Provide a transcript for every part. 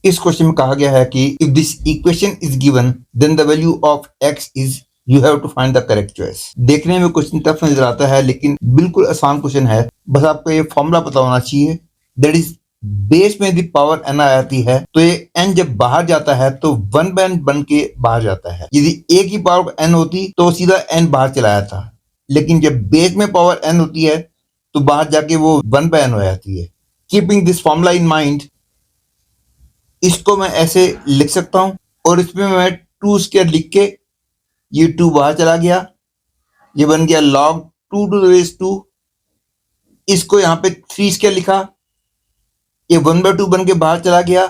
इस क्वेश्चन में कहा गया है कि if this equation is given then the value of X is you have to find the correct choice. देखने में क्वेश्चन टफ नजर आता है लेकिन बिल्कुल आसान क्वेश्चन है। बस आपको ये फॉर्मूला पता होना चाहिए। दैट इज बेस में यदि पावर एन आ जाती है तो ये एन जब बाहर जाता है तो वन बाय एन बन के बाहर जाता है। यदि ए की पावर एन होती तो सीधा एन बाहर चला जाता, लेकिन जब बेस में पावर एन होती है तो बाहर जाके वो वन बाय एन हो जाती है। Keeping this formula in mind, इसको मैं ऐसे लिख सकता हूं और इसमें मैं टू स्क्वायर लिख के ये टू बाहर चला गया, ये बन गया log 2 to the base 2। इसको यहाँ पे थ्री स्क्वायर लिखा, ये 1/2 बन के बाहर चला गया,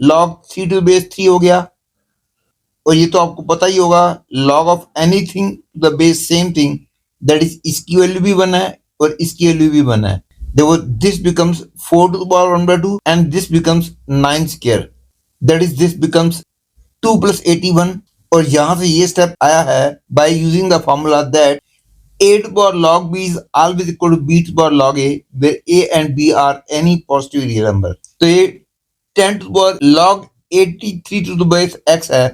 log 3 to the base 3 हो गया। और ये तो आपको पता ही होगा log of anything to the base same thing, that is इसकी वैल्यू भी 1 है और इसकी वैल्यू भी 1 है। देखो this becomes 4 to the power 1/2 and this becomes 9 square, that is this becomes 2 plus 81। और यहां से ये स्टेप आया है by using the formula that a to the power log b is always equal to b to the power log a, where a and b are any positive real number। तो ये 10 to the power log 83 to the base x है,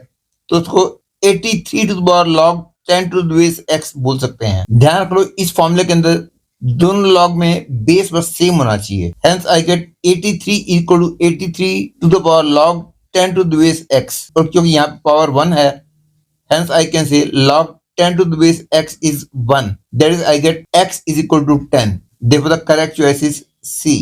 तो उसको 83 to the power log 10 to the base x बोल सकते हैं। ध्यान रख लो इस फॉर्मूले के अंदर दोनों लॉग में बेस बस सेम होना चाहिए। Hence I get 83 equal to 83 to the power log 10 to the base x। और क्योंकि यहाँ पे पावर 1 है, hence I can say log 10 to the base x is 1, that is I get x is equal to 10। therefore the correct choice is C।